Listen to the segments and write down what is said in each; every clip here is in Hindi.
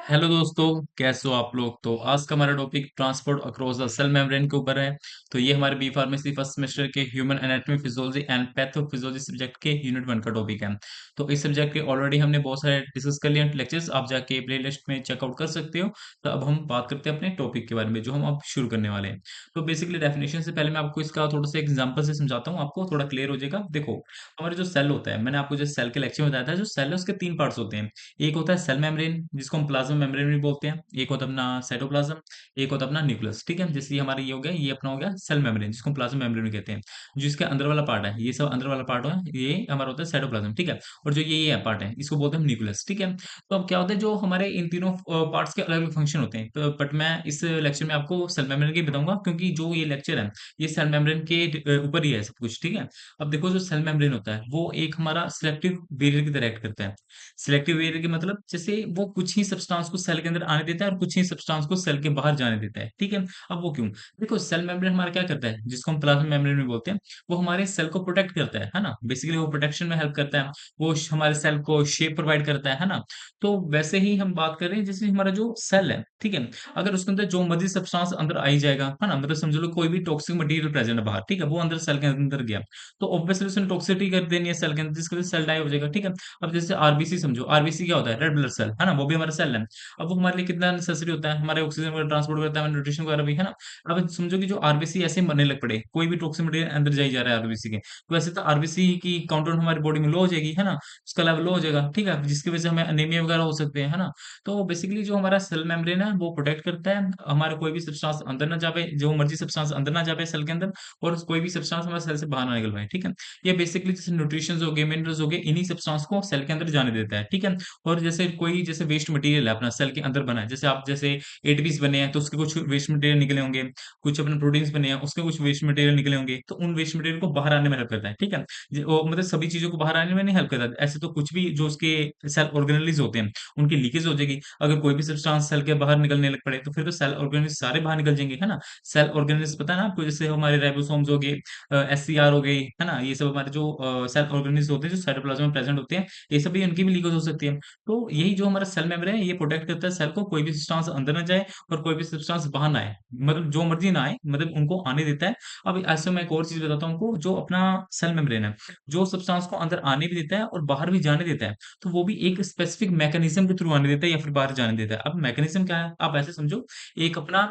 हेलो दोस्तों, कैसे हो आप लोग। तो आज का हमारा topic transport across the cell membrane के ऊपर है। तो ये हमारे बी फार्मेसी फर्स्ट सेमेस्टर के human anatomy physiology and pathophysiology subject के यूनिट 1 का टॉपिक है। तो इस सब्जेक्ट के ऑलरेडी हमने बहुत सारे डिस्कस कर लिए लेक्चर्स, आप जाके प्ले लिस्ट में चेकआउट कर सकते हो। तो अब हम बात करते हैं अपने टॉपिक के बारे में जो हम अब शुरू करने वाले हैं। तो बेसिकली डेफिनेशन से पहले मैं आपको इसका थोड़ा सा एग्जाम्पल से समझाता हूँ, आपको थोड़ा क्लियर हो जाएगा। देखो, हमारे जो सेल होता है, मैंने आपको जो सेल के लेक्चर में बताया था, जो सेल है उसके तीन पार्ट्स होते हैं। एक होता है सेल मेम्ब्रेन जिसको हम प्लाज्मा मेम्ब्रेन भी बोलते हैं, एक होता है अपना साइटोप्लाज्म, एक होता है अपना न्यूक्लियस। ठीक है, जैसे ये हमारा ये हो गया, ये अपना हो गया सेल मेम्ब्रेन जिसको हम प्लाज्मा मेम्ब्रेन भी कहते हैं। जिसके अंदर वाला पार्ट है, ये सब अंदर वाला पार्ट है, ये हमारा होता है साइटोप्लाज्म। ठीक है, और जो ये पार्ट है इसको बोलते हैं हम न्यूक्लियस। ठीक है, तो अब क्या होता है, जो हमारे इन तीनों पार्ट्स के अलग अलग फंक्शन होते हैं, तो बट मैं इस लेक्चर में आपको सेल मेम्ब्रेन के बताऊंगा, क्योंकि जो ये लेक्चर है ये सेल मेम्ब्रेन के ऊपर ही है सब कुछ। ठीक है, अब देखो, जो सेल मेम्ब्रेन होता है वो एक हमारा सिलेक्टिव बैरियर की तरह एक्ट करता है। सिलेक्टिव बैरियर के मतलब जैसे वो कुछ ही सब्सटेंस को सेल के अंदर आने देता है और कुछ ही सब्सटेंस को सेल के बाहर जाने देता है। ठीक है, अब वो क्यों? देखो, सेल मेम्ब्रेन हमारा क्या करता है, जिसको हम प्लाज्मा मेम्ब्रेन भी बोलते हैं, वो हमारे सेल को प्रोटेक्ट करता है ना। बेसिकली वो प्रोटेक्शन में हेल्प करता है, वो हमारे सेल को शेप प्रोवाइड करता है ना। तो वैसे ही हम बात कर रहे हैं, जैसे हमारा जो सेल है, ठीक है, अगर उसके अंदर जो मर्जी सब्सटेंस अंदर आई जाएगा, है ना, मतलब समझ लो कोई भी टॉक्सिक मटेरियल प्रेजेंट है बाहर, ठीक है, वो अंदर सेल के अंदर गया, तो ऑब्वियसली उसने टॉक्सिसिटी कर देनी है सेल के अंदर, जिसकी वजह से सेल डाई हो जाएगा। ठीक है, अब जैसे आरबीसी समझो, आरबीसी क्या होता है, रेड ब्लड सेल, है ना, वो भी हमारा सेल है। अब वो हमारे लिए कितना नेसेसरी होता है, हमारे ऑक्सीजन वगैरह ट्रांसपोर्ट करता है, न्यूट्रिशन वगैरह भी, है ना। अब समझो कि जो आरबीसी ऐसे मरने लग पड़े, कोई भी टॉक्सिक मटेरियल अंदर जाई जा रहा है आरबीसी के, तो वैसे तो आरबीसी की काउंट हमारी बॉडी में लो हो जाएगी, है ना, उसका लेवल लो हो जाएगा। ठीक है, जिसकी वजह से हमें अनीमिया वगैरह हो सकते हैं, है ना। तो बेसिकली जो हमारा सेल मेम्ब्रेन है वो प्रोटेक्ट करता है, हमारा कोई भी सब्सटेंस अंदर ना जावे, जो मर्जी सब्सटेंस अंदर ना जावे सेल के अंदर, और कोई भी सब्सटेंस हमारे सेल से बाहर ना निकल पाए। ठीक है, ये बेसिकली जैसे न्यूट्रिशन हो गए, मिनरल्स हो गए, इन्हीं सब्सटेंस को सेल के अंदर जाने देता है। ठीक है, और जैसे कोई जैसे वेस्ट मटेरियल है अपना सेल के अंदर बना है, जैसे आप जैसे एटीपीस बने हैं तो उसके कुछ वेस्ट मटेरियल निकले होंगे, कुछ अपने प्रोटीन्स बने हैं उसके कुछ वेस्ट मटेरियल निकले होंगे, तो उन वेस्ट मटेरियल को बाहर आने में हेल्प करता है। ठीक है, वो मतलब सभी चीजों को बाहर आने में नहीं हेल्प करता, ऐसे तो कुछ भी जो उसके सेल ऑर्गेनेलिज होते हैं उनकी लीकेज हो जाएगी। अगर कोई भी सब्सटेंस सेल के बाहर निकलने लग पड़े तो फिर तो सेल ऑर्गेनेलिज सारे बाहर निकल जाएंगे, है ना। सेल ऑर्गेनेलिज पता है ना आपको, जैसे हमारे राइबोसोम्स हो गए, एससीआर हो गई, है ना, ये सब हमारे जो सेल ऑर्गेनेलिज होते हैं जो साइटोप्लाज्म में प्रेजेंट होते हैं, ये सब भी उनकी भी लीकेज हो सकती है। तो यही जो हमारा सेल मेम्ब्रेन है ये प्रोटेक्ट करता है सेल को, कोई भी सब्सटेंस अंदर ना जाए और कोई भी सब्सटेंस बाहर ना आए, मतलब जो मर्जी ना आए, मतलब उनको आने देता है। अब ऐसे मैं एक और चीज बताता हूँ आपको, जो अपना सेल मेम्ब्रेन है जो सब्सटेंस को अंदर आने भी देता है और बाहर भी जाने देता है, तो वो भी एक स्पेसिफिक मैकेनिज्म के थ्रू आने देता है या फिर बाहर जाने देता है। अब मैकेनिज्म क्या है, आप ऐसे समझो, एक अपना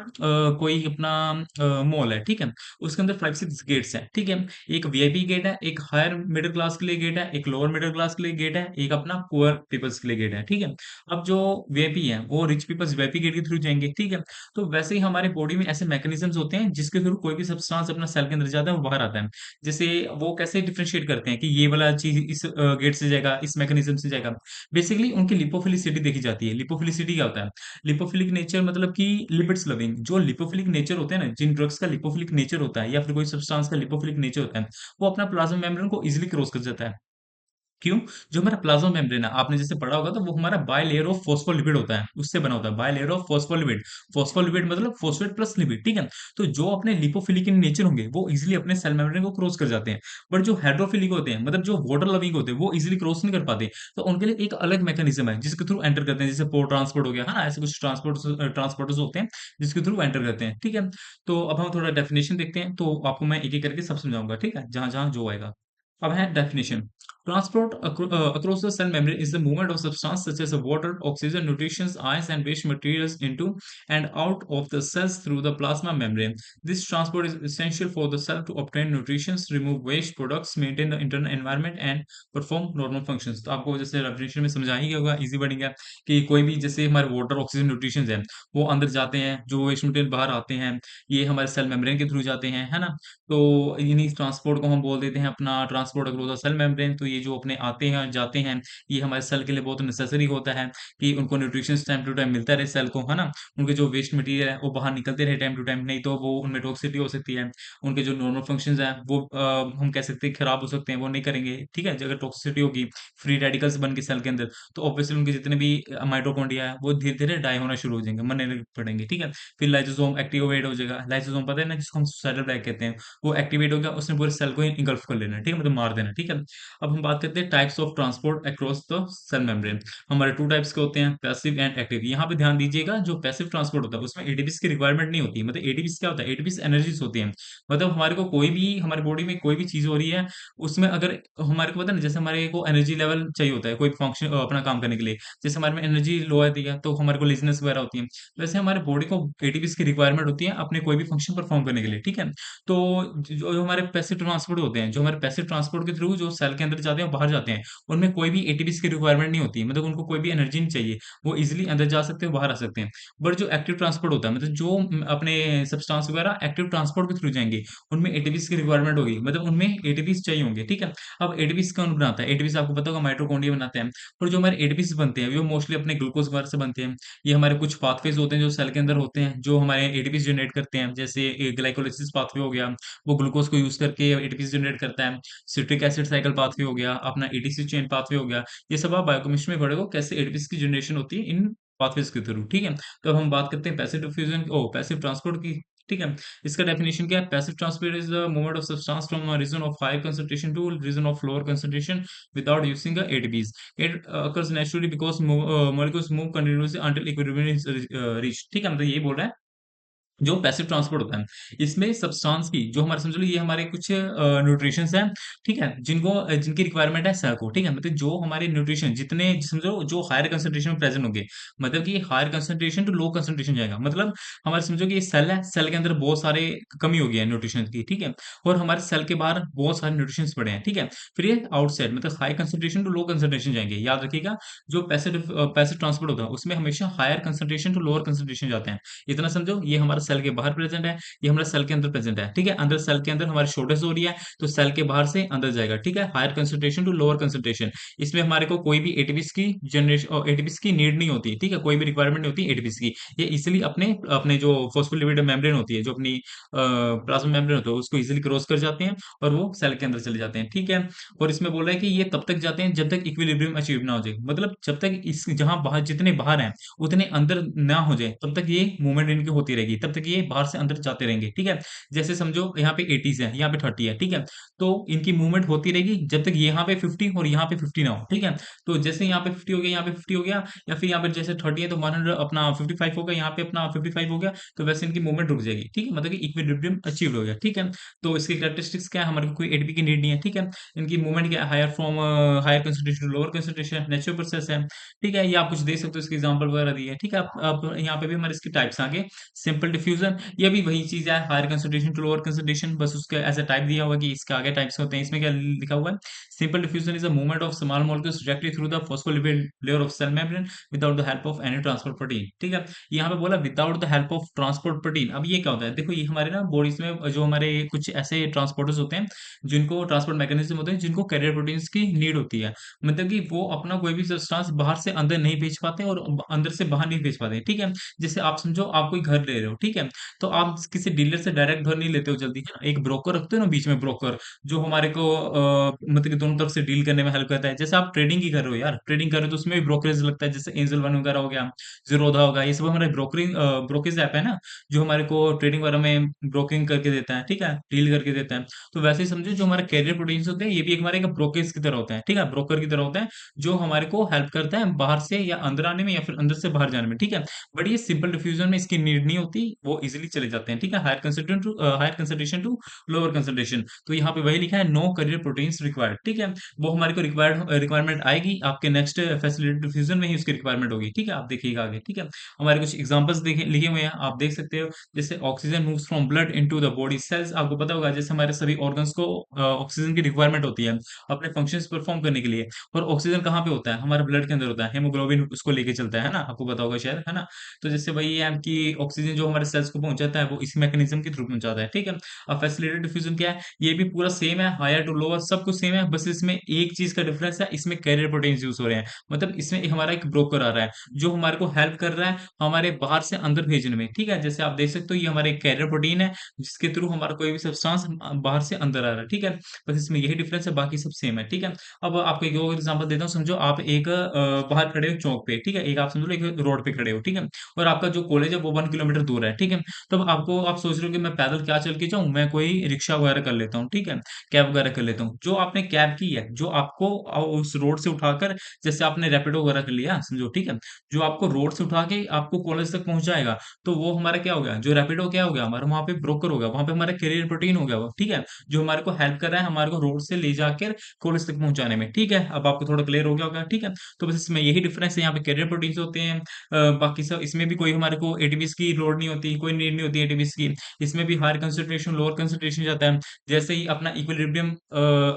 कोई अपना मॉल है, ठीक है, उसके अंदर 5-6 गेट्स हैं। ठीक है, एक वीआईपी गेट है, एक हायर मिडिल क्लास के लिए गेट है, एक लोअर मिडिल क्लास के लिए गेट है, एक अपना पुअर पीपल्स के लिए गेट है। ठीक है, अब जो वीआईपी है वो रिच पीपल्स वीआईपी गेट के थ्रू जाएंगे। ठीक है, तो वैसे ही हमारे बॉडी में ऐसे मैकेनिज्म्स होते हैं जिसके थ्रू कोई भी सब्सटेंस अपना सेल के अंदर जाता है वो बाहर आता है। जैसे वो कैसे डिफरेंशिएट करते हैं कि ये वाला चीज इस गेट से जाएगा, इस मैकेनिज्म से जाएगा। बेसिकली उनकी लिपोफिलिसिटी देखी जाती है। लिपोफिलिसिटी क्या होता है, लिपोफिलिक नेचर मतलब कि लिपिड्स लविंग, जो लिपोफिलिक नेचर होते हैं ना, जिन ड्रग्स का लिपोफिलिक नेचर होता है या फिर कोई सब्सटेंस का लिपोफिलिक नेचर होता है, वो अपना प्लाज्मा मेम्ब्रेन को इजीली क्रॉस कर जाता है। क्यों? जो हमारा प्लाज्मा मेम्ब्रेन है, आपने जैसे पढ़ा होगा, तो वो हमारा बाय लेयर ऑफ फोस्फोलिपिड होता है, उससे बना होता है, by layer of phospholipid. Phospholipid मतलब फोस्फेट प्लस लिपिड। ठीक है, तो जो अपने लिपोफिलिक इन नेचर होंगे वो इजीली अपने सेल मेम्ब्रेन को क्रॉस कर जाते हैं। बट जो हाइड्रोफिलिक होते हैं, मतलब जो वाटर लविंग होते हैं, वो इजीली क्रॉस नहीं कर पाते। तो उनके लिए एक अलग मैकेनिज्म है जिसके थ्रू एंटर करते हैं, जैसे पोर्ट ट्रांसपोर्ट हो गया, है ना, ऐसे कुछ ट्रांसपोर्टर्स होते हैं जिसके थ्रू एंटर करते हैं। ठीक है, तो अब हम थोड़ा डेफिनेशन देखते हैं, तो आपको मैं एक एक करके सब समझाऊंगा, ठीक है, जहां जहां जो आएगा। अब है definition. Transport across the cell membrane is the movement of substance such as water, oxygen, nutrition, ions, and waste materials into and out of the cells through the plasma membrane. This transport is essential for the cell to obtain nutrition, remove waste products, maintain the internal environment, and perform normal functions. तो आपको जैसे रेफिनेशन में समझा ही होगा, इजी वर्डिंग है कि कोई भी जैसे हमारे वाटर, ऑक्सीजन, न्यूट्रिशन है वो अंदर जाते हैं, जो वेस्ट मटेरियल बाहर आते हैं ये हमारे सेल मेम्ब्रेन के थ्रू जाते हैं, है ना। तो इन्हीं ट्रांसपोर्ट को हम बोल देते हैं अपना transport across the cell membrane. तो ये जो अपने आते हैं और जाते हैं, ये हमारे सेल के लिए बहुत नेसेसरी होता है कि उनको न्यूट्रिशन टाइम टू टाइम मिलता रहे सेल को, है ना। उनके जो वेस्ट मटेरियल है वो बाहर निकलते रहे टाइम टू टाइम, नहीं तो वो उनमें टॉक्सिसिटी हो सकती है। उनके जो नॉर्मल फंक्शंस हैं वो हम कह सकते हैं खराब हो सकते हैं, वो नहीं करेंगे। ठीक है, अगर टॉक्सिसिटी होगी, फ्री रेडिकल्स बन के सेल के अंदर, तो ऑब्वियसली उनके जितने भी माइटोकॉन्ड्रिया है वो धीरे धीरे डाई होना शुरू हो जाएंगे, मरने लग पड़ेंगे। ठीक है, फिर लाइसोसोम एक्टिवेट हो जाएगा। लाइसोसोम पता है ना, जिसको हम सुसाइडल बैग कहते हैं, वो एक्टिवेट हो गया, उसने पूरे सेल को इंगल्फ कर लेना है, ठीक है, मतलब मार देना। ठीक है, अब हम बात करते हैं types of transport across the cell membrane. हमारे 2 टाइप्स के होते हैं, पैसिव एंड एक्टिव। यहाँ पे ध्यान दीजिएगा, जो पैसिव ट्रांसपोर्ट होता है उसमें एटीपीज़ की रिक्वायरमेंट नहीं होती है। मतलब एटीपीज़ क्या होता है? एटीपीज़ एनर्जीज़ होती हैं। मतलब हमारे को कोई भी हमारी बॉडी में कोई भी चीज़ हो रही है, उसमें अगर हमारे को पता है ना, जैसे हमारे को एनर्जी लेवल चाहिए होता है कोई फंक्शन अपना काम करने के लिए। जैसे हमारे में एनर्जी लो आती है तो हमारे को लेज़ीनेस वगैरह होती है। वैसे हमारे बॉडी को एटीपीज़ की रिक्वायरमेंट होती है अपने कोई भी फंक्शन परफॉर्म करने के लिए, ठीक है? तो जो हमारे पैसिव ट्रांसपोर्ट होते हैं, जो हमारे पैसिव ट्रांसपोर्ट के थ्रू जो सेल के अंदर जाते हैं और बाहर जाते हैं, उनमें कोई भी एटीपीज़ की रिक्वायरमेंट नहीं होती है। मतलब उनको कोई भी एनर्जी नहीं चाहिए, वो ईज़िली अंदर जा सकते हैं, बाहर आ सकते हैं। बट जो एक्टिव ट्रांसपोर्ट होता है, मतलब जो अपने सब्सटेंस वगैरह एक्टिव ट्रांसपोर्ट के थ्रू जाएँगे, उनमें एटीपीज़ की रिक्वायरमेंट होगी। मतलब उनमें एटीपीज़ चाहिए होंगे, ठीक है? अब एटीपीज़ कौन बनाता है? एटीपीज़ आपको पता होगा माइटोकॉन्ड्रिया बनाते हैं। और जो हमारे एटीपीज़ बनते हैं, वो मोस्टली अपने ग्लूकोज़ वगैरह से बनते हैं। ये हमारे कुछ पाथवेज़ होते हैं जो सेल के अंदर होते हैं, जो हमारे एटीपीज़ जनरेट करते हैं। जैसे ग्लाइकोलाइसिस पाथवे हो गया, वो ग्लूकोज़ को यूज़ करके एटीपीज़ जनरेट करता है। सिट्रिक एसिड साइकिल पाथवे हो गया, अपना एटीसी चेन पाथवे हो गया। ये सब आप बायोकेमिस्ट्री में पढ़े हो, कैसे एटीपीज़ की जनरेशन होती है इन पाथवेज़ के थ्रू, ठीक है? तो अब हम बात करते हैं पैसिव ट्रांसपोर्ट की, ठीक है? इसका डेफिनिशन क्या है? Passive transport is the movement of substance from a region of high concentration to region of lower concentration without using a ATPs. It occurs naturally because molecules move continuously until equilibrium is reached. ठीक है, मतलब यही बोल रहा है, जो पैसिव ट्रांसपोर्ट होता है, इसमें सब्सटेंस की जो हमारे समझ लो ये हमारे कुछ न्यूट्रिशंस हैं, ठीक है? जिनकी रिक्वायरमेंट है सेल को, ठीक है? मतलब जो हमारे न्यूट्रिशन जितने समझो जो हायर कंसंट्रेशन में प्रेजेंट होंगे, मतलब कि higher concentration to low concentration जाएगा। मतलब हमारे समझो कि ये सेल है, सेल के अंदर बहुत सारे कमी हो गई है न्यूट्रिशन की, ठीक है? और हमारे सेल के बाहर बहुत सारे न्यूट्रिशंस पड़े हैं, ठीक है? फिर ये आउटसाइड मतलब high concentration to low concentration जाएँगे। याद रखिएगा, जो पैसिव ट्रांसपोर्ट होता है, उसमें हमेशा higher concentration to lower concentration जाते हैं। इतना समझो, ये हमारा सेल के बाहर प्रेजेंट है, ये हमारे सेल के अंदर प्रेजेंट है, ठीक है? अंदर सेल के अंदर हमारी शॉर्टेज हो रही है, तो सेल के बाहर से अंदर जाएगा, ठीक है? Higher concentration to lower concentration. इसमें हमारे को कोई भी एटीपीज़ की नीड नहीं होती, ठीक है? कोई भी रिक्वायरमेंट नहीं होती एटीपीज़ की। ये इज़िली अपने अपने जो फॉस्फोलिपिड मेम्ब्रेन होती है, जो अपनी प्लाज्मा मेम्ब्रेन होता है, उसको इज़िली क्रॉस कर जाते हैं और वो सेल के अंदर चले जाते हैं, ठीक है? और इसमें बोल रहा है कि ये तब तक जाते हैं जब तक इक्विलिब्रियम अचीव ना हो जाए। मतलब जब तक इस जहाँ बाहर जितने बाहर हैं, उतने अंदर ना हो जाए, तब तक ये मूवमेंट इनकी होती रहेगी, तब तक ये बाहर से अंदर जाते रहेंगे, ठीक है? जैसे समझो यहाँ पे 80s है, यहाँ पे 30 है, ठीक है? तो इनकी मूवमेंट होती रहेगी जब तक यहाँ पे 50 और यहाँ पे 50 ना हो, ठीक है? तो जैसे यहाँ पे 50 हो गया, यहाँ पे 50 हो गया, या फिर यहाँ पे जैसे 30 है तो 100 अपना 55 होगा, यहाँ पे अपना 55 हो गया, तो वैसे इनकी मूवमेंट रुक जाएगी, ठीक है? मतलब कि इक्विलिब्रियम अचीव्ड हो गया, ठीक है? तो इसकी कैरेक्टरिस्टिक्स क्या है? हमारे को कोई एटीपी की नीड नहीं है, ठीक है? इनकी मूवमेंट क्या है? Higher concentration to lower concentration, natural process है, ठीक है? ये आप कुछ देख सकते हो, इसके एग्जांपल वगैरह दिए हैं, ठीक है? आप यहाँ पे भी हमारे इसके टाइप्स आगे सिंपल डिफ्यूजन, ये भी वही चीज है, higher concentration to lower concentration, बस उसका ऐसा टाइप दिया हुआ है कि इसके आगे टाइप्स होते हैं। इसमें क्या लिखा हुआ है? Simple diffusion is a movement of small molecules directly through the phospholipid layer of cell membrane without the help of any transport protein, ठीक है? यहाँ पे बोला without the help of transport protein. अब ये क्या होता है? देखो, ये हमारे ना बॉडीज में जो हमारे कुछ ऐसे ट्रांसपोर्टर्स होते हैं, जिनको ट्रांसपोर्ट मैकेनिज्म होते हैं, जिनको कैरियर प्रोटीन्स की नीड होती है। मतलब कि वो अपना कोई भी सब्सटेंस बाहर से अंदर नहीं भेज पाते और अंदर से बाहर नहीं भेज पाते, ठीक है? जैसे आप समझो, आप कोई घर ले रहे हो, ठीक है? तो आप किसी डीलर से डायरेक्ट घर नहीं लेते हो जल्दी, है ना? एक ब्रोकर रखते हो ना बीच में, ब्रोकर जो हमारे को मतलब कि दोनों तरफ से डील करने में हेल्प करता है। जैसे आप ट्रेडिंग ही कर रहे हो यार, ट्रेडिंग कर रहे हो तो उसमें भी ब्रोकरेज लगता है, जैसे एंजल वन वगैरह हो गया, ज़ीरोधा होगा, ये सब हमारे ब्रोकरेज ऐप है ना, जो हमारे को ट्रेडिंग वगैरह में ब्रोकिंग करके देता है, ठीक है? डील करके देता है। तो वैसे ही समझो, जो हमारे कैरियर प्रोटीन्स होते हैं, ये भी एक हमारे एक ब्रोकरेज की तरह होता है, ठीक है? ब्रोकर की तरह होता है, जो हमारे को हेल्प करता है बाहर से या अंदर आने में या फिर अंदर से बाहर जाने में, ठीक है? बट ये सिंपल डिफ्यूजन में इसकी नीड नहीं होती, वो इजीली चले जाते हैं, ठीक है? Higher concentration to lower concentration. तो यहाँ पे वही लिखा है, नो करियर प्रोटीन्स रिक्वायर्ड, ठीक है? वो हमारे को रिक्वायरमेंट आएगी आपके नेक्स्ट फैसिलिटी डिफ्यूजन में ही उसकी रिक्वायरमेंट होगी, ठीक है? आप देखिएगा आगे, ठीक है? हमारे कुछ एग्जांपल्स देखे लिखे हुए हैं, आप देख सकते हो। जैसे oxygen moves from blood into the body cells, आपको पता होगा, जैसे हमारे सभी ऑर्गन्स को ऑक्सीजन की रिक्वायरमेंट होती है अपने फंक्शंस परफॉर्म करने के लिए। और ऑक्सीजन कहाँ पे होता है? हमारे ब्लड के अंदर होता है, हेमोग्लोबिन उसको लेके चलता है ना? आपको पता होगा शायद, है ना? तो जैसे वही है कि ऑक्सीजन जो हमारे सेल्स को पहुंचाता है, वो इसी मैकेनिज्म के थ्रू पहुंचाता है, ठीक है? अब फैसिलिटेटेड डिफ्यूजन क्या है? ये भी पूरा सेम है, हायर टू लोअर सब कुछ सेम है, बस इसमें एक चीज का डिफरेंस है, इसमें कैरियर प्रोटीन्स यूज हो रहे हैं। मतलब इसमें हमारा एक ब्रोकर आ रहा है, जो हमारे को हेल्प कर रहा है हमारे बाहर से अंदर भेजने में, ठीक है? जैसे आप देख सकते हो, ये हमारे कैरियर प्रोटीन है, जिसके थ्रू हमारा कोई भी सब्सटेंस बाहर से अंदर आ रहा है, ठीक है? बस इसमें यही डिफरेंस है, बाकी सब सेम है, ठीक है? अब आपको एक और एग्जांपल देता हूँ। समझो, आप एक बाहर खड़े हो चौक पे, ठीक है? एक आप समझ लो एक रोड पे खड़े हो, ठीक है? और आपका जो कॉलेज है वो 1 किलोमीटर दूर है, ठीक ठीक है? तो अब आपको आप सोच रहे हो कि मैं पैदल क्या चल के जाऊँ, मैं कोई रिक्शा वगैरह कर लेता हूँ, ठीक है? कैब वगैरह कर लेता हूँ। जो आपने कैब की है, जो आपको उस रोड से उठाकर, जैसे आपने रैपिडो वगैरह कर लिया समझो, ठीक है? जो आपको रोड से उठा के आपको कॉलेज तक पहुँचाएगा, तो वो हमारा क्या हो गया? जो रैपिडो क्या हो गया? हमारा वहाँ पे ब्रोकर हो गया, वहाँ पे हमारा करियर रूटीन हो गया वो, ठीक है? जो हमारे को हेल्प कर रहा है हमारे को रोड से ले जाकर कॉलेज तक पहुँचाने में, ठीक है? अब आपको थोड़ा क्लियर हो गया होगा, ठीक है? तो बस इसमें यही डिफरेंस है, यहाँ पे करियर प्रोटीन्स होते हैं। बाकी सब इसमें भी कोई हमारे को एटीपीज़ की लोड नहीं होती, कोई नीड नहीं होती एटीपीज़ की। इसमें भी हायर कंसंट्रेशन, लोअर कंसंट्रेशन जाता है। जैसे ही अपना इक्विलिब्रियम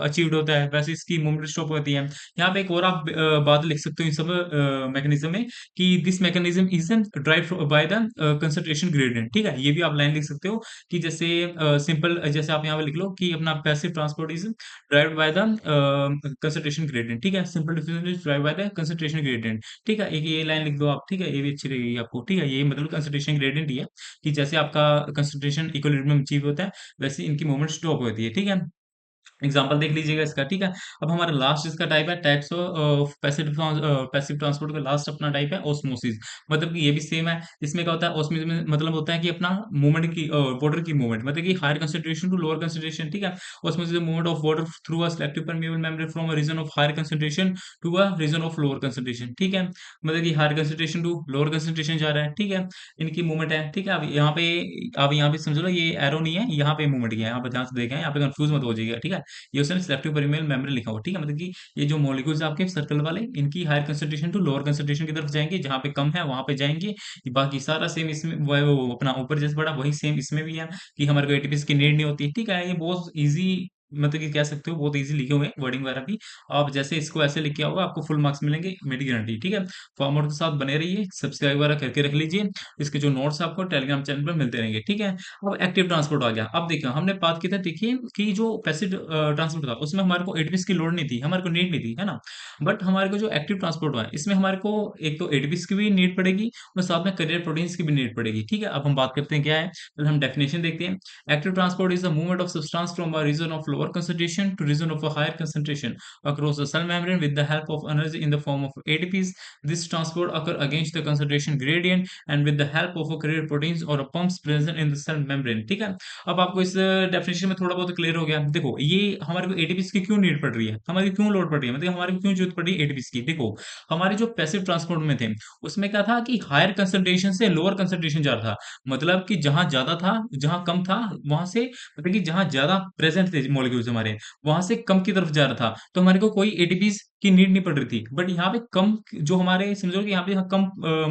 अचीव्ड होता है, वैसे इसकी मूवमेंट स्टॉप होती है। यहाँ पे एक और आप बात लिख सकते हो इन सब मैकेनिज्म में, कि this mechanism is derived by the concentration gradient, ठीक है? ये भी आप लाइन लिख सकते हो कि जैसे सिंपल, जैसे आप यहाँ पे लिख लो कि अपना passive transport is derived by the concentration gradient, ठीक है? Simple definition is derived by the concentration gradient, ठीक है? एक ये लाइन लिख दो आप, ठीक है? ये भी अच्छी लगेगी आपको, ठीक है? ये मतलब कंसंट्रेशन ग्रेडियंट ही है, कि जैसे आपका कंसंट्रेशन इक्विलिब्रियम अचीव होता है, वैसे इनकी मूवमेंट स्टॉप होती है, ठीक है? एग्जाम्पल देख लीजिएगा इसका, ठीक है? अब हमारा लास्ट इसका टाइप है, टाइप्स ऑफ पैसिव ट्रांसपोर्ट का लास्ट अपना टाइप है ऑस्मोसिस। मतलब कि ये भी सेम है। इसमें क्या होता है? ऑस्मोसिस में मतलब होता है कि अपना मूवमेंट की, वाटर की मूवमेंट, मतलब कि higher concentration to lower concentration, ठीक है? Osmosis movement of water through a selective permeable membrane from a region of higher concentration to a region of lower concentration, ठीक है? मतलब कि higher concentration to lower concentration जा रहा है, ठीक है? इनकी मूवमेंट है, ठीक है? अब यहाँ पे आप यहाँ पे समझ लो, ये एरो नहीं है, यहाँ पे मूवमेंट किया है, यहाँ पे ध्यान से देखें, यहाँ पे कंफ्यूज मत हो जाइएगा, ठीक है? ये उसने सिलेक्टिव पेरिमियल मेम्ब्रेन लिखा हुआ, ठीक है? मतलब कि ये जो मॉलिक्यूल्स आपके सर्कल वाले, इनकी higher concentration to lower concentration की तरफ जाएंगे, जहां पे कम है वहां पे जाएंगे। बाकी सारा सेम इसमें वो अपना ऊपर जैसे पड़ा वही सेम इसमें भी है, कि हमारे को एटीपीस की नीड नहीं होती, ठीक है? ये बहुत इजी, मतलब कि कह सकते हो बहुत इजी लिखे हुए हैं, वर्डिंग वगैरह भी। आप जैसे इसको ऐसे लिख के आओगे, आपको फुल मार्क्स मिलेंगे, मेरी गारंटी, ठीक है? फॉर्मवर्क के साथ बने रहिए, सब्सक्राइब वगैरह करके रख लीजिए। इसके जो नोट्स आपको टेलीग्राम चैनल पर मिलते रहेंगे, ठीक है? अब एक्टिव ट्रांसपोर्ट आ गया। अब देखिए हमने बात की था, देखिए कि जो पैसिव ट्रांसपोर्ट था उसमें हमारे को एटीपीस की लोड नहीं थी, हमारे को नीड नहीं थी, है ना? बट हमारे को जो एक्टिव ट्रांसपोर्ट हुआ है, इसमें हमारे को एक तो एटीपीस की भी नीड पड़ेगी, और साथ में करियर प्रोटीन्स की भी नीड पड़ेगी, ठीक है? अब हम बात करते हैं क्या है, पहले हम डेफिनेशन देखते हैं। Active transport is the movement of substance from a region of lower concentration to region of a higher concentration across the cell membrane with the help of energy in the form of ATPs. This transport occur against the concentration gradient and with the help of a carrier proteins or a pumps present in the cell membrane, ठीक है? अब आपको इस डेफिनेशन में थोड़ा बहुत क्लियर हो गया। देखो ये हमारे को एटीपीस की क्यों नीड पड़ रही है, हमारी क्यों लोड पड़ रही है, मतलब हमारे को क्यों जरूरत पड़ रही है एटीपीस की। देखो हमारे जो पैसिव ट्रांसपोर्ट में थे, उसमें क्या था कि हायर कंसंट्रेशन से लोअर कंसंट्रेशन जा रहा था, मतलब कि जहां ज्यादा था, जहां कम था, वहां से, मतलब कि जहां ज्यादा प्रेजेंट थे मॉलिक्यूल्स हमारे, वहां से कम की तरफ जा रहा था, तो हमारे को कोई एटीपीस की नीड नहीं पड़ रही थी। बट यहाँ पे कम, जो हमारे समझो कि यहाँ पे कम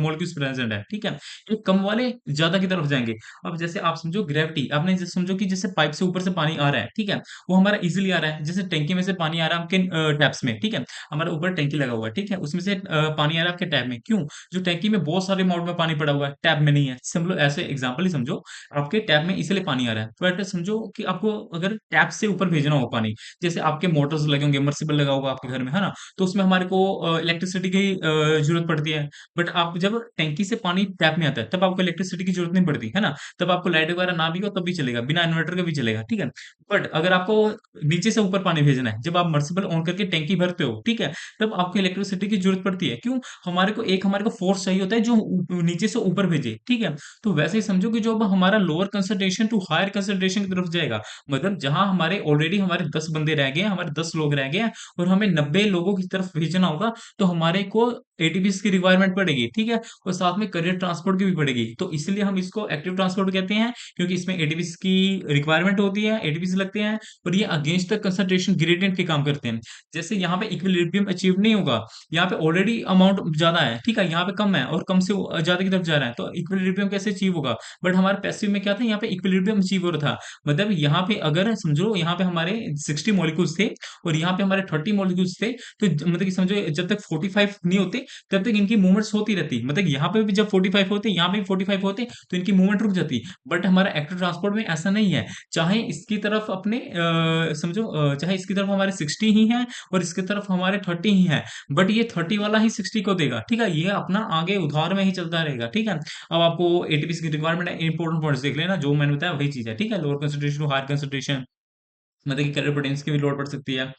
मॉलिक्यूल्स प्रेजेंट है, ठीक है? ये कम वाले ज्यादा की तरफ जाएंगे। अब जैसे आप समझो ग्रेविटी, आपने जैसे समझो कि जैसे पाइप से ऊपर से पानी आ रहा है, ठीक है? वो हमारा इजीली आ रहा है, जैसे टैंकी में से पानी आ रहा है आपके टैप्स में, ठीक है? हमारे ऊपर टैंकी लगा हुआ है, ठीक है? उसमें से पानी आ रहा है आपके टैप में, क्यों? जो टैंकी में बहुत सारे अमाउंट में पानी पड़ा हुआ है, टैप में नहीं है। समझो ऐसे एग्जाम्पल ही समझो, आपके टैप में इसलिए पानी आ रहा है, बट समझो कि आपको अगर टैप से ऊपर भेजना हो पानी, जैसे आपके मोटर्स लगे होंगे, मर्सिबल लगा होगा आपके घर में, है ना? तो उसमें हमारे को इलेक्ट्रिसिटी की जरूरत पड़ती है। बट आप जब टैंकी से पानी टैप में आता है, तब आपको इलेक्ट्रिसिटी की जरूरत नहीं पड़ती, है ना? तब आपको लाइट वगैरह ना भी हो तब भी चलेगा, बिना इन्वर्टर के भी चलेगा, ठीक है? बट अगर आपको नीचे से ऊपर पानी भेजना है, जब आप मर्सिबल ऑन करके टैंकी भरते हो, ठीक है? तब आपको इलेक्ट्रिसिटी की जरूरत पड़ती है, क्यों? हमारे को फोर्स चाहिए होता है जो नीचे से ऊपर भेजे, ठीक है? तो वैसे ही समझो कि जो अब हमारा lower concentration to higher concentration की तरफ जाएगा, मतलब जहां हमारे ऑलरेडी हमारे 10 बंदे रह गए हैं, हमारे 10 लोग रह गए हैं, और हमें 90 लोगों की तरफ भेजना होगा, तो हमारे को एटीपीस की रिक्वायरमेंट पड़ेगी, ठीक है? और साथ में करियर ट्रांसपोर्ट की भी पड़ेगी, तो इसलिए हम इसको एक्टिव ट्रांसपोर्ट कहते हैं, क्योंकि इसमें एटीपीस की रिक्वायरमेंट होती है, एटीपीस लगते हैं, और ये अगेंस्ट द कंसंट्रेशन ग्रेडियंट के काम करते हैं। जैसे यहाँ पे इक्विलिब्रियम अचीव नहीं होगा, यहाँ पे ऑलरेडी अमाउंट ज्यादा है, ठीक है? यहाँ पे कम है और कम से ज्यादा की तरफ जा रहा है, तो इक्विलिब्रियम कैसे अचीव होगा? बट हमारे पैसिव में क्या था, यहाँ पे इक्विलिब्रियम अचीव हो रहा था। मतलब यहाँ पे अगर समझो, यहाँ पे हमारे 60 मॉलिक्यूल्स थे और यहाँ पे हमारे 30 मॉलिक्यूल्स थे, तो मतलब कि समझो जब तक 45 नहीं होते, तब तक इनकी मूवमेंट्स होती रहती, मतलब यहाँ पे भी जब 45 होते, यहाँ पे भी 45 होते, तो इनकी मूवमेंट रुक जाती। बट हमारा एक्टिव ट्रांसपोर्ट में ऐसा नहीं है, चाहे इसकी तरफ अपने समझो चाहे इसकी तरफ हमारे 60 ही है और इसकी तरफ हमारे 30 ही है, बट ये 30 वाला ही 60 को देगा, ठीक है? ये अपना आगे उधार में ही चलता रहेगा, ठीक है? अब आपको एटीपीस की रिक्वायरमेंट है, इंपॉर्टेंट पॉइंट्स देख लेना, जो मैंने बताया वही चीज है, ठीक है? Lower concentration to higher concentration, मतलब कि कैरियर प्रोटीन्स की भी लोड पड़ सकती है।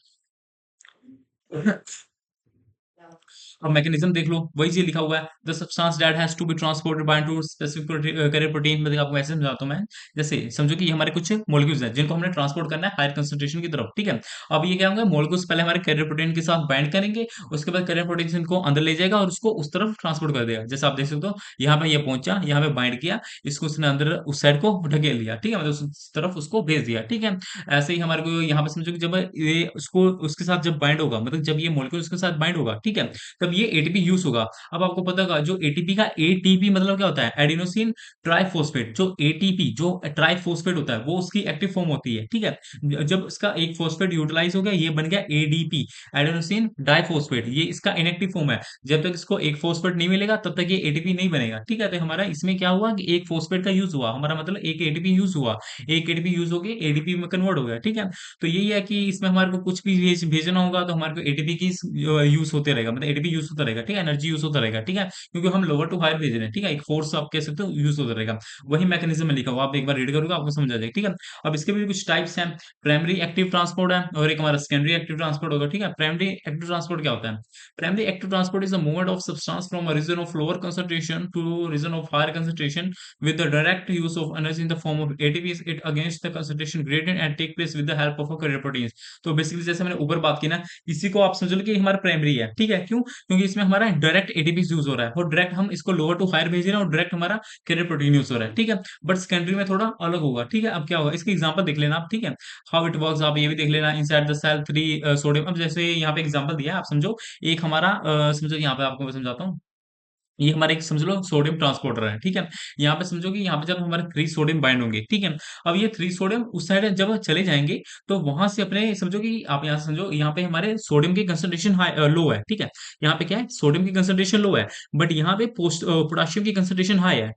अब मैकेनिज्म देख लो, वही चीज लिखा हुआ है, the substance that has to be transported by to specific carrier protein. मैं आपको ऐसे समझाता हूँ मैं, जैसे समझो कि ये हमारे कुछ मॉलिक्यूल्स हैं जिनको हमने ट्रांसपोर्ट करना है हायर कंसंट्रेशन की तरफ, ठीक है। अब ये क्या होंगे, मॉलिक्यूल्स पहले हमारे कैरियर प्रोटीन के साथ बाइंड करेंगे, उसके बाद कैरियर प्रोटीन इनको अंदर ले जाएगा और उसको उस तरफ ट्रांसपोर्ट कर देगा। जैसे आप देख सकते हो, यहाँ पे ये पहुंचा, यहाँ पे बाइंड किया, इसको उसने अंदर उस साइड को ढकेल दिया, ठीक है, मतलब उस तरफ उसको भेज दिया, ठीक है। ऐसे ही हमारे को यहाँ पे समझो कि जब ये उसको उसके साथ जब बाइंड होगा, मतलब जब ये मॉलिक्यूल उसके साथ बाइंड होगा, ठीक है, तब ये एटीपी यूज होगा। अब आपको पता होगा जो एटीपी का, एटीपी मतलब क्या होता है, एडिनोसिन ट्राइफॉस्फेट। जो एटीपी जो ट्राइफॉस्फेट होता है वो उसकी एक्टिव फॉर्म होती है, ठीक है। जब इसका एक फॉस्फेट यूटिलाइज हो गया, ये बन गया एडीपी, एडेनोसिन डाइफॉस्फेट, ये इसका इनएक्टिव फॉर्म है। जब तक इसको एक फॉस्फेट नहीं मिलेगा तब तक ये एटीपी नहीं बनेगा, ठीक है। तो हमारा इसमें क्या हुआ कि एक फॉस्फेट का यूज हुआ, हमारा मतलब एक एटीपी यूज हुआ, एक एटीपी यूज हो गया, एडीपी में कन्वर्ट हो गया, ठीक है। तो यही है कि इसमें हमारे को कुछ भी भेजना होगा तो हमारे को एटीपी की यूज होते रहेगा, मतलब एटीपी यूज होता रहेगा, ठीक है, एनर्जी यूज होता रहेगा, ठीक है, क्योंकि हम लोअर टू हायर भेज रहे हैं, ठीक है, एक फोर्स आप कह सकते हो यूज होता रहेगा। वही मैकेनिज्म में लिखा हुआ, आप एक बार रीड करोगे आपको समझ आ जाएगा, ठीक है। अब इसके भी कुछ टाइप्स हैं, प्राइमरी एक्टिव ट्रांसपोर्ट है और एक हमारा सेकेंडरी एक्टिव ट्रांसपोर्ट होगा, ठीक है। प्राइमरी एक्टिव ट्रांसपोर्ट क्या होता है? Primary active transport is the movement of substance from a region of lower concentration to region of higher concentration with the direct use of energy in the form of ATPs it against the concentration gradient and take place with the help of a carrier proteins। तो बेसिकली जैसे मैंने ऊपर बात की ना, इसी को आप समझ लो कि हमारा प्राइमरी है, ठीक है। क्यों? क्योंकि इसमें हमारा डायरेक्ट एटीपीज यूज हो रहा है और डायरेक्ट हम इसको लोअर टू हायर भेज रहे हैं और डायरेक्ट हमारा कैरियर प्रोटीन यूज हो रहा है, ठीक है। बट सेकेंडरी में थोड़ा अलग होगा, ठीक है। अब क्या होगा इसका एग्जांपल देख लेना आप, ठीक है, हाउ इट वर्क्स आप ये भी देख लेना। Inside the cell three sodium, अब जैसे यहाँ पे एग्जांपल दिया है, आप समझो एक हमारा समझो यहाँ पे आपको मैं समझाता हूँ, ये हमारा एक समझ लो सोडियम ट्रांसपोर्टर है, ठीक है। यहाँ पे समझो कि यहाँ पे जब हमारे 3 सोडियम बाइंड होंगे, ठीक है। अब ये 3 सोडियम उस साइड जब चले जाएंगे तो वहां से अपने समझो कि आप यहाँ समझो, यहाँ पे हमारे सोडियम की कंसंट्रेशन हाई लो है, ठीक है। यहाँ पे क्या है, सोडियम की कंसंट्रेशन लो है, बट यहाँ पे पोटाशियम की कंसंट्रेशन हाई है।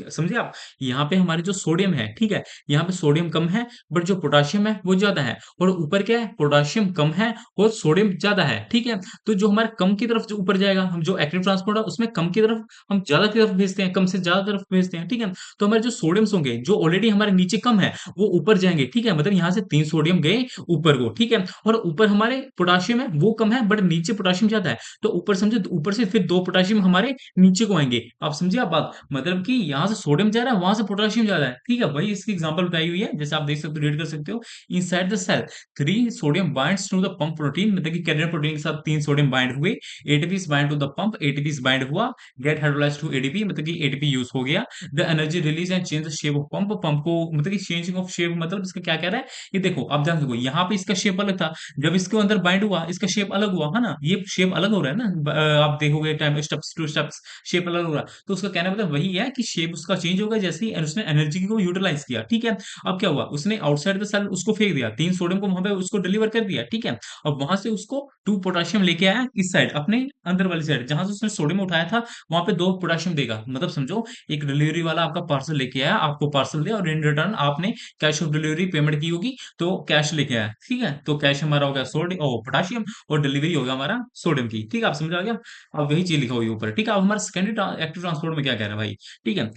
समझे आप? यहाँ पे हमारे जो सोडियम है, ठीक है, यहाँ पे सोडियम कम है बट जो पोटाशियम है वो ज्यादा है, और ऊपर क्या है, पोटाशियम कम है और सोडियम ज्यादा है, ठीक है। तो जो हमारे कम की तरफ जो ऊपर जाएगा, हम जो एक्टिव ट्रांसपोर्ट है उसमें कम की तरफ हम ज्यादा की तरफ भेजते हैं, कम से ज्यादा तरफ भेजते हैं, ठीक है। तो हमारे जो सोडियम्स होंगे जो ऑलरेडी हमारे नीचे कम है वो ऊपर जाएंगे, ठीक है, मतलब यहाँ से 3 सोडियम गए ऊपर को, ठीक है। और ऊपर हमारे पोटाशियम है वो कम है बट नीचे पोटाशियम ज्यादा है, तो ऊपर समझे, तो ऊपर से फिर 2 पोटाशियम हमारे नीचे को आएंगे। आप समझे आप बात, मतलब कि यहाँ से सोडियम जा रहा है वहां से पोटाशियम जा रहा है, ठीक है। वही इसकी एग्जांपल बताई हुई है, जैसे आप देख सकते हो, रीड कर सकते हो। Inside the cell 3 sodium binds to the pump protein, मतलब कि कैरियर प्रोटीन के साथ 3 सोडियम बाइंड हुए, ATPase bind to the pump, ATPase bind हुआ, गेट हाइड्रोलाइज्ड टू एडीपी, मतलब कि एटीपी यूज हो गया। The energy release and change the shape of pump, pump को मतलब कि चेंजिंग ऑफ शेप, मतलब इसका क्या कह रहा है, ये देखो आप जान सको, यहाँ पे इसका शेप अलग था, जब इसके अंदर बाइंड हुआ इसका शेप अलग हुआ है ना, ये शेप अलग हो रहा है ना, आप देखोगे time steps two steps shape अलग हो रहा है। तो उसका कहना मतलब वही है कि शेप उसका चेंज होगा जैसे ही उसने एनर्जी को यूटिलाइज किया, ठीक है। अब क्या हुआ, उसने आउटसाइड द सेल उसको फेंक दिया, 3 सोडियम को वहां पे उसको डिलीवर कर दिया, ठीक है। अब वहां से उसको 2 पोटाशियम लेके आया इस साइड, अपने अंदर वाली साइड जहां से उसने सोडियम उठाया था, वहां पे 2 पोटाशियम देगा। मतलब समझो एक डिलीवरी वाला आपका पार्सल लेके आया, आपको पार्सल दिया और इन रिटर्न आपने कैश ऑफ डिलीवरी पेमेंट की होगी, तो कैश लेके आया, ठीक है। तो कैश हमारा हो गया सोडियम और पोटाशियम, और डिलीवरी होगा हमारा सोडियम की, ठीक है, आप समझ आ गया। अब वही चीज लिखा हुई है ऊपर, ठीक है। अब हमारा सेकेंडरी एक्टिव ट्रांसपोर्ट में क्या कह रहा है भाई, ठीक है।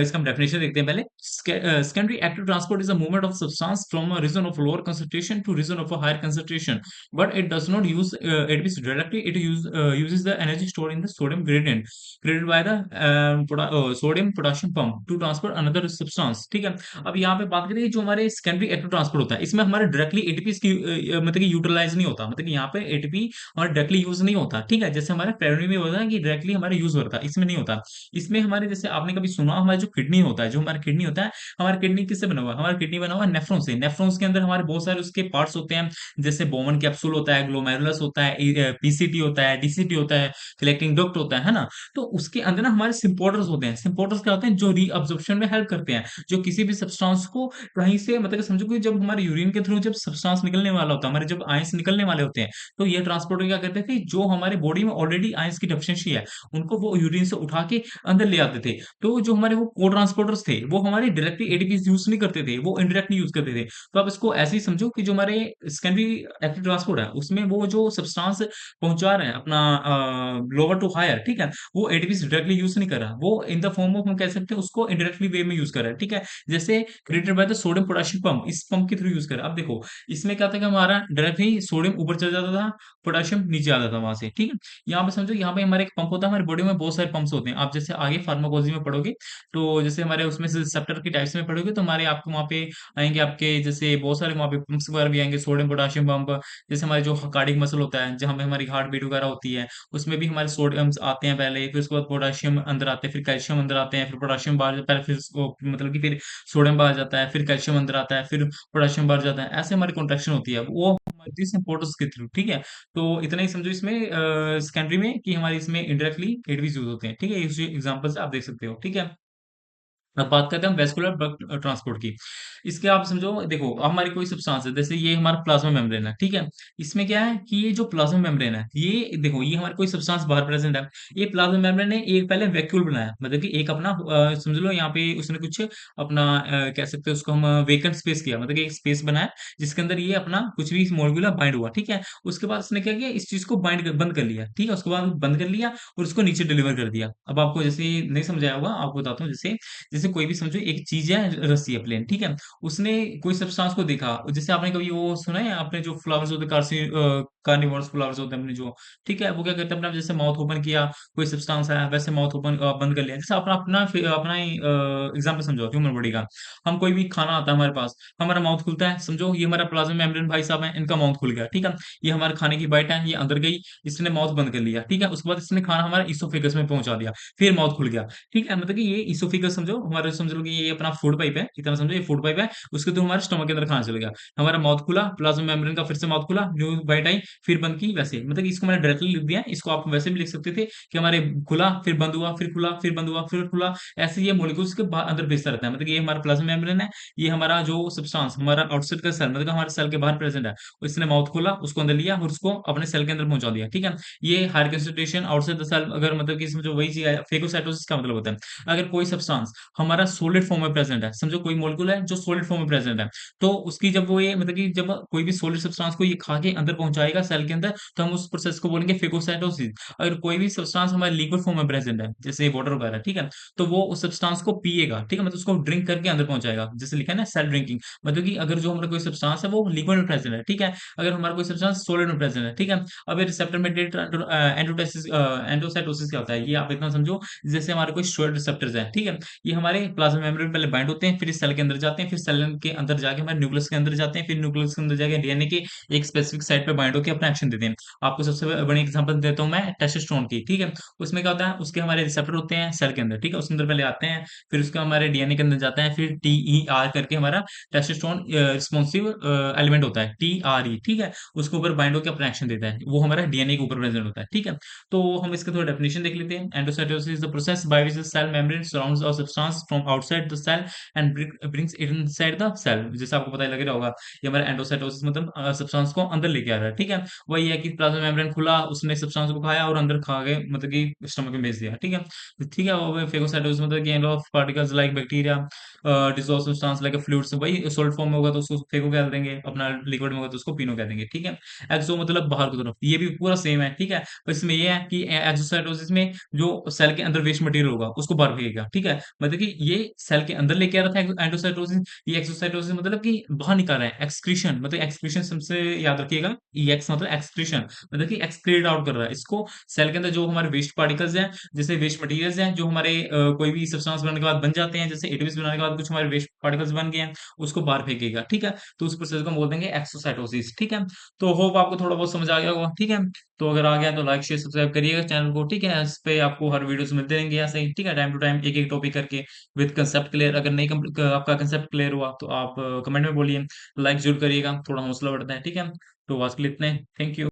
इसका हम डेफिनेशन देखते हैं पहले। Secondary active transport is a movement of substance from a region of lower concentration to region of a higher concentration, but it does not use ATPs directly, it uses the energy stored in the sodium gradient created by the sodium potassium pump to transport another substance, ठीक है। अब यहाँ पे बात करें जो हमारे सेकेंडरी एक्टिव ट्रांसपोर्ट होता है, इसमें हमारे डायरेक्टली एटीपी की मतलब कि यूटिलाइज नहीं होता, मतलब कि यहाँ पे एटीपी हमारा डायरेक्टली यूज नहीं होता, ठीक है। जैसे हमारे प्राइमरी में होता है कि डायरेक्टली हमारे यूज होता है, इसमें नहीं होता। इसमें हमारे जैसे आपने कभी सुना, हमारा जो किडनी होता है, जो हमारा किडनी होता है, हमारा किडनी किससे बना हुआ है, हमारा किडनी बना हुआ है नेफ्रॉन से। नेफ्रॉन्स के अंदर हमारे बहुत सारे उसके पार्ट्स होते हैं, जैसे बोमन कैप्सूल होता है, ग्लोमेरुलस होता है, पीसीटी होता है, डीसीटी होता है, कलेक्टिंग डक्ट होता है ना। तो उसके अंदर ना हमारे सिम्पोर्टर्स होते हैं। सिम्पोर्टर्स क्या होते हैं, जो रीअब्जॉर्प्शन में हेल्प करते हैं, जो किसी भी सब्सटेंस को कहीं से, मतलब कि समझो कि जब हमारे यूरिन के थ्रू जब सब्सटेंस निकलने वाला होता है, हमारे जब आयंस निकलने वाले होते हैं, तो ये ट्रांसपोर्टर क्या करते थे, जो हमारे बॉडी में ऑलरेडी आयंस की डेफिशिएंसी है उनको वो यूरिन से उठा के अंदर ले आते थे। तो तो जो हमारे वो को ट्रांसपोर्टर्स थे, वो हमारे डायरेक्टली एटीपीज यूज नहीं करते थे, वो इनडायरेक्टली यूज करते थे। तो आप इसको ऐसे ही समझो कि जो हमारे सेकेंडरी एक्टिव ट्रांसपोर्ट है, उसमें वो जो सब्सटेंस पहुंचा रहे हैं अपना लोअर टू हायर, ठीक है, वो एटीपीज डायरेक्टली यूज नहीं कर रहा, वो इन द फॉर्म ऑफ हम कह सकते हैं उसको इनडायरेक्टली वे में यूज कर रहा है, ठीक है। जैसे created by the sodium potassium pump, इस पंप के थ्रू यूज कर रहा है। अब देखो इसमें क्या था कि हमारा डायरेक्टली सोडियम ऊपर चल जाता था, पोटेशियम नीचे आता था वहां से, ठीक है। यहाँ पे समझो, यहाँ पे हमारे एक पंप होता है, हमारी बॉडी में बहुत सारे पंप्स होते हैं। आप जैसे आगे फार्माकोलॉजी में पढ़ोगे, तो जैसे हमारे उसमें से रिसेप्टर की टाइप्स में पढ़ोगे, तो हमारे आपको वहाँ पे आएंगे, आपके जैसे बहुत सारे वहाँ पे पंप्स वगैरह भी आएंगे, सोडियम पोटेशियम पंप। जैसे हमारे जो कार्डियक मसल होता है, जहाँ पे हमारी हार्ट बीट वगैरह होती है, उसमें भी हमारे सोडियम्स आते हैं पहले, फिर उसके बाद पोटेशियम अंदर आते हैं, फिर कैल्शियम अंदर आते हैं, फिर पोटेशियम बाहर, पहले फिर मतलब कि फिर सोडियम बाहर जाता है, फिर कैल्शियम अंदर आता है, फिर पोटेशियम बाहर जाता है, ऐसे हमारी कॉन्ट्रेक्शन होती है, वो हमारी दिस इंपोर्टेंस के थ्रू, ठीक है। तो इतना ही समझो इसमें सेकेंडरी में कि हमारे इसमें इंडायरेक्टली एडवीज यूज होते हैं, ठीक है। इस एग्जांपल से आप देख सकते हो, ठीक है। अब बात करते हैं वेस्कुलर ब्लड ट्रांसपोर्ट की। इसके आप समझो, देखो अब हमारी कोई सब्सटेंस है, जैसे ये हमारा प्लाज्मा मेम्ब्रेन है, ठीक है। इसमें क्या है कि ये जो प्लाज्मा मेम्ब्रेन है, ये देखो ये हमारी कोई सब्सटेंस बाहर प्रेजेंट है। ये प्लाज्मा मेम्ब्रेन ने एक पहले वैक्यूल बनाया, मतलब कि एक अपना समझ लो यहाँ पे उसने कुछ अपना कह सकते हैं उसको हम वेकेंट स्पेस किया, मतलब कि एक स्पेस बनाया जिसके अंदर ये अपना कुछ भी मॉलिक्यूल बाइंड हुआ, ठीक है। उसके बाद उसने क्या किया, इस चीज को बंद कर लिया, ठीक है। उसके बाद बंद कर लिया और उसको नीचे डिलीवर कर दिया। अब आपको जैसे नहीं समझाया होगा, आपको बताता हूँ। जैसे जैसे कोई भी समझो एक चीज है, रस्सी है, प्लेन, ठीक है। उसने कोई सब्सटेंस को देखा, जैसे आपने कभी वो सुना है, आपने जो फ्लावर्स होते हैं, कार्निवोरस फ्लावर्स होते हैं अपने जो, ठीक है, वो क्या करते हैं, अपना जैसे माउथ ओपन किया, कोई सब्सटेंस आया, वैसे माउथ ओपन बंद कर लिया। जैसे अपना अपना अपना ही एग्जाम्पल समझो ह्यूमन बॉडी का। हम कोई भी खाना आता है हमारे पास, हमारा माउथ खुलता है, समझो ये हमारा प्लाज्मा मेम्ब्रेन भाई साहब है, इनका माउथ खुल गया, ठीक है। ये हमारे खाने की बाइट है, ये अंदर गई, इसने माउथ बंद कर लिया, ठीक है। उसके बाद इसने खाना हमारा इसोफेगस में पहुंचा दिया, फिर माउथ खुल गया, ठीक है। मतलब कि ये इसोफिगस समझो, हमारे समझ लो कि ये अपना फूड पाइप है, इतना समझो, ये फूड पाइप है, उसके थ्रू हमारे स्टमक के अंदर खाना चल गया। हमारा माउथ खुला, प्लाज्मा मेम्ब्रेन का फिर से माउथ खुला, न्यू बाइट आई, फिर बंद की, वैसे मतलब कि इसको मैंने डायरेक्टली लिख दिया, इसको आप वैसे भी लिख सकते थे कि हमारे खुला फिर बंद हुआ, फिर खुला फिर बंद हुआ, फिर खुला, ऐसे ये मॉलिक्यूल्स के अंदर भेजता रहता है। मतलब ये हमारा प्लाज्मा मेम्ब्रेन है, ये हमारा जो सब्सटेंस हमारा आउटसाइड का सेल, मतलब हमारे सेल के बाहर प्रेजेंट है, इसने माउथ खोला, उसको अंदर लिया और उसको अपने सेल के अंदर पहुंचा दिया, ठीक है। ये higher concentration outside the cell, अगर मतलब कि इसमें जो वही चीज है, फेगोसाइटोसिस का मतलब होता है, अगर कोई सब्सटेंस हमारा सॉलिड फॉर्म में प्रेजेंट है, समझो कोई मॉलिक्यूल है जो सॉलिड फॉर्म में प्रेजेंट है, तो उसकी जब वो ये मतलब कि जब कोई भी सॉलिड सब्सटेंस को ये खा के अंदर पहुंचाएगा सेल के अंदर, तो हम उस प्रोसेस को बोलेंगे फेगोसाइटोसिस। अगर कोई भी सब्सटेंस हमारे लिक्विड फॉर्म में प्रेजेंट है, जैसे वाटर वगैरह, ठीक है, तो वो उस सब्सटेंस को पिएगा, ठीक है, मतलब उसको ड्रिंक करके अंदर पहुंचाएगा, जैसे लिखा है ना सेल ड्रिंकिंग। मतलब कि अगर जो हमारा कोई सब्सटेंस है वो लिक्विड में प्रेजेंट है, ठीक है, अगर हमारा कोई सब्सटेंस सॉलिड में प्रेजेंट है, ठीक है। अब ये रिसेप्टर मेडिएटेड एंडोसाइटोसिस क्या होता है, ये आप इतना समझो, जैसे हमारे कोई स्टेरॉइड रिसेप्टर्स हैं, ठीक है, ये हमारे प्लाज्मा मेम्ब्रेन में पहले बाइंड होते हैं, फिर इस सेल के अंदर जाते हैं, फिर सेल के अंदर जाके हमारे न्यूक्लियस के अंदर जाते हैं, फिर न्यूक्लियस के अंदर जाके डीएनए के एक स्पेसिफिक साइट पे बाइंड होकर अपना एक्शन देते हैं। आपको सबसे बड़ी एग्जांपल देता हूँ मैं टेस्टोस्टेरोन की, ठीक है। उसमें क्या होता है, उसके हमारे रिसेप्टर होते हैं सेल के अंदर, ठीक है, उसके अंदर पहले आते हैं, फिर उसके हमारे डीएनए के अंदर जाते हैं, फिर TER करके हमारा टेस्टोस्टेरोन रिस्पॉन्सिव एलिमेंट होता है, TRE, ठीक है, उसके ऊपर बाइंड होकर अपना एक्शन देता है, वो हमारा डीएनए के ऊपर प्रेजेंट होता है, ठीक है। तो हम इसका थोड़ा डेफिनेशन देख लेते हैं। Endocytosis is the process by which the cell membrane surrounds a substance from outside the cell and brings it inside the cell. जैसे आपको पता ही लग रहा होगा, ये हमारा एंडोसाइटोसिस मतलब सब्सटेंस को अंदर लेके आ रहा है, ठीक है। वही है कि प्लाज्मा मेम्ब्रेन खुला, उसने सब्सटेंस को खाया और अंदर खा गए, मतलब कि स्टमक में भेज दिया, ठीक है। तो ठीक है, वो फेगोसाइटोसिस मतलब कि end of particles like bacteria dissolve substance like a fluid, से वही सॉलिड फॉर्म में होगा तो उसको फेगो कह देंगे, अपना लिक्विड में होगा तो उसको पिनो कह देंगे, ठीक है। एक्सो मतलब बाहर की तरफ, ये भी पूरा सेम है, ठीक है। पर इसमें ये है कि एक्सोसाइटोसिस में जो सेल के अंदर वेस्ट मटेरियल होगा उसको बाहर फेंकेगा, ठीक है। मतलब कि ये सेल के अंदर लेके आ रहा था एंडोसाइटोसिस, ये एक्सोसाइटोसिस मतलब कि बाहर निकाल रहा है, एक्सक्रीशन, मतलब एक्सक्रीशन सबसे याद रखिएगा, एक्स मतलब एक्सक्रीशन, मतलब कि एक्सक्रीट आउट कर रहा है इसको सेल के अंदर, जो हमारे वेस्ट पार्टिकल्स हैं, जैसे वेस्ट मटेरियल्स हैं जो हमारे कोई भी सब्सटेंस बनाने के बाद बन जाते हैं, जैसे एटॉम्स बनाने के बाद कुछ हमारे वेस्ट पार्टिकल्स बन गए हैं, उसको बाहर फेंकेगा, ठीक है। तो उस प्रोसेस को हम बोल देंगे एक्सोसाइटोसिस, ठीक है। तो होप आपको थोड़ा बहुत समझ आ गया होगा, ठीक है। तो अगर आ गया तो लाइक शेयर सब्सक्राइब करिएगा चैनल को, ठीक है। इस पे आपको हर वीडियोस मिलते रहेंगे ऐसे ही, ठीक है, टाइम टू टाइम एक एक टॉपिक करके विद कंसेप्ट क्लियर। अगर नहीं आपका कंसेप्ट क्लियर हुआ तो आप कमेंट में बोलिए, लाइक जरूर करिएगा, थोड़ा हौसला बढ़ता है, ठीक है। तो आज के लिए इतना ही, थैंक यू।